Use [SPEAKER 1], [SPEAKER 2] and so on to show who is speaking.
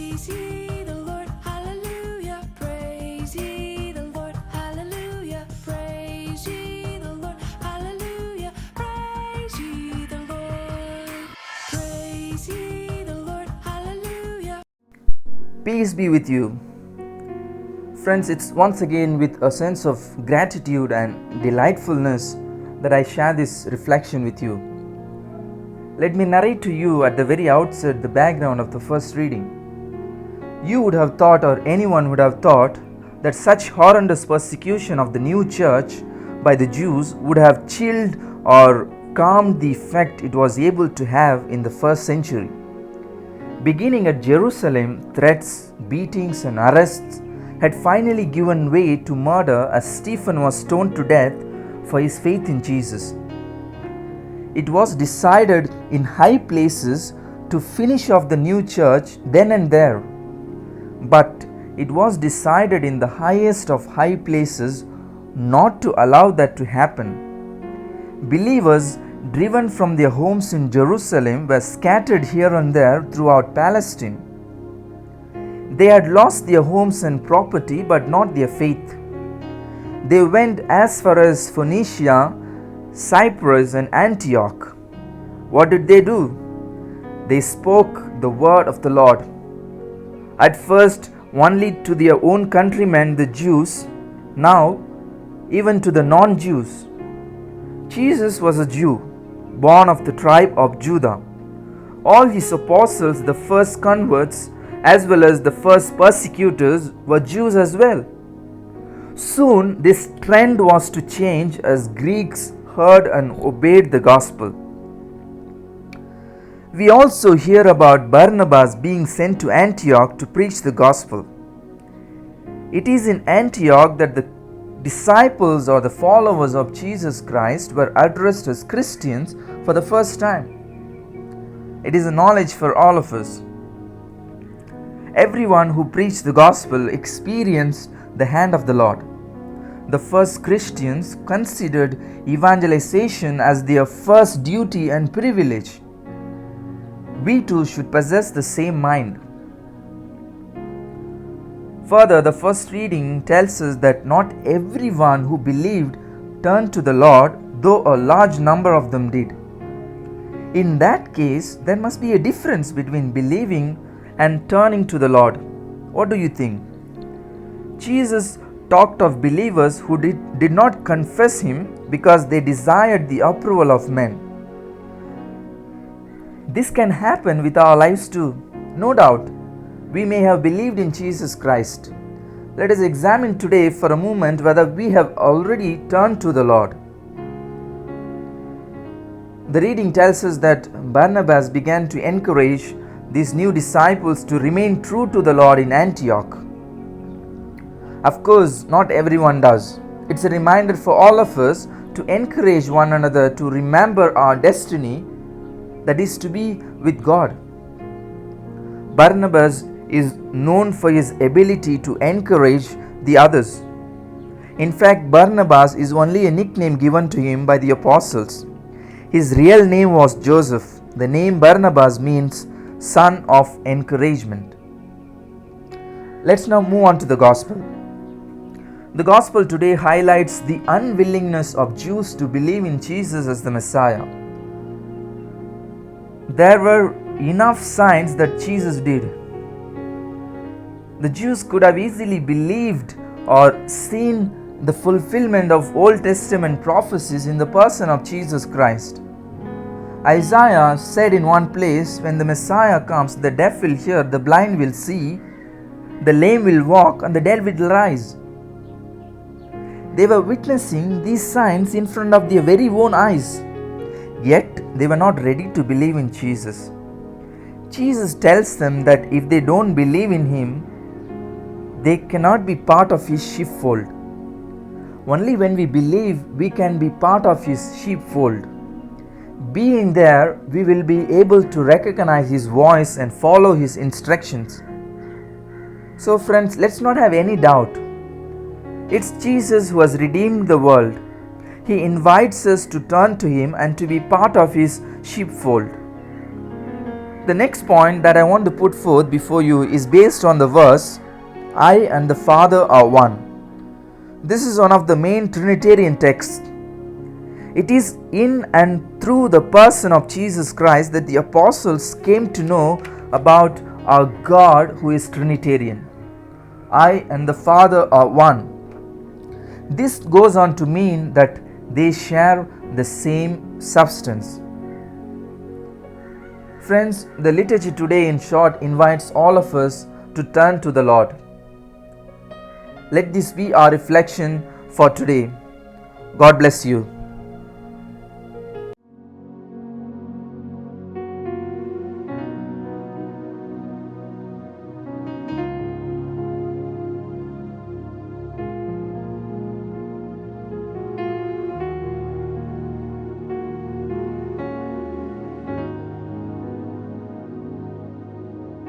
[SPEAKER 1] Praise ye the Lord, hallelujah. Praise ye the Lord, hallelujah. Praise ye the Lord, hallelujah. Praise ye the Lord. Praise ye the Lord, hallelujah.
[SPEAKER 2] Peace be with you. Friends, it's once again with a sense of gratitude and delightfulness that I share this reflection with you. Let me narrate to you at the very outset the background of the first reading. You would have thought, or anyone would have thought, that such horrendous persecution of the new church by the Jews would have chilled or calmed the effect it was able to have in the first century. Beginning at Jerusalem, threats, beatings, and arrests had finally given way to murder as Stephen was stoned to death for his faith in Jesus. It was decided in high places to finish off the new church then and there, but it was decided in the highest of high places not to allow that to happen. Believers driven from their homes in Jerusalem were scattered here and there throughout Palestine. They had lost their homes and property, but not their faith. They went as far as Phoenicia, Cyprus, and Antioch. What did they do? They spoke the word of the Lord. At first, only to their own countrymen, the Jews, now even to the non-Jews. Jesus was a Jew, born of the tribe of Judah. All his apostles, the first converts, as well as the first persecutors, were Jews as well. Soon this trend was to change as Greeks heard and obeyed the gospel. We also hear about Barnabas being sent to Antioch to preach the gospel. It is in Antioch that the disciples or the followers of Jesus Christ were addressed as Christians for the first time. It is a knowledge for all of us. Everyone who preached the gospel experienced the hand of the Lord. The first Christians considered evangelization as their first duty and privilege. We too should possess the same mind. Further, the first reading tells us that not everyone who believed turned to the Lord, though a large number of them did. In that case, there must be a difference between believing and turning to the Lord. What do you think? Jesus talked of believers who did not confess Him because they desired the approval of men. This can happen with our lives too. No doubt, we may have believed in Jesus Christ. Let us examine today for a moment whether we have already turned to the Lord. The reading tells us that Barnabas began to encourage these new disciples to remain true to the Lord in Antioch. Of course, not everyone does. It's a reminder for all of us to encourage one another to remember our destiny, that is to be with God. Barnabas is known for his ability to encourage the others. In fact, Barnabas is only a nickname given to him by the apostles. His real name was Joseph. The name Barnabas means son of encouragement. Let's now move on to the gospel. The gospel today highlights the unwillingness of Jews to believe in Jesus as the Messiah. There were enough signs that Jesus did. The Jews could have easily believed or seen the fulfillment of Old Testament prophecies in the person of Jesus Christ. Isaiah said in one place, when the Messiah comes, the deaf will hear, the blind will see, the lame will walk, and the dead will rise. They were witnessing these signs in front of their very own eyes, yet they were not ready to believe in Jesus. Jesus tells them that if they don't believe in Him, they cannot be part of His sheepfold. Only when we believe, we can be part of His sheepfold. Being there, we will be able to recognize His voice and follow His instructions. So friends, let's not have any doubt. It's Jesus who has redeemed the world. He invites us to turn to Him and to be part of His sheepfold. The next point that I want to put forth before you is based on the verse, I and the Father are one. This is one of the main Trinitarian texts. It is in and through the person of Jesus Christ that the apostles came to know about our God who is Trinitarian. I and the Father are one. This goes on to mean that they share the same substance. Friends, the liturgy today in short invites all of us to turn to the Lord. Let this be our reflection for today. God bless you.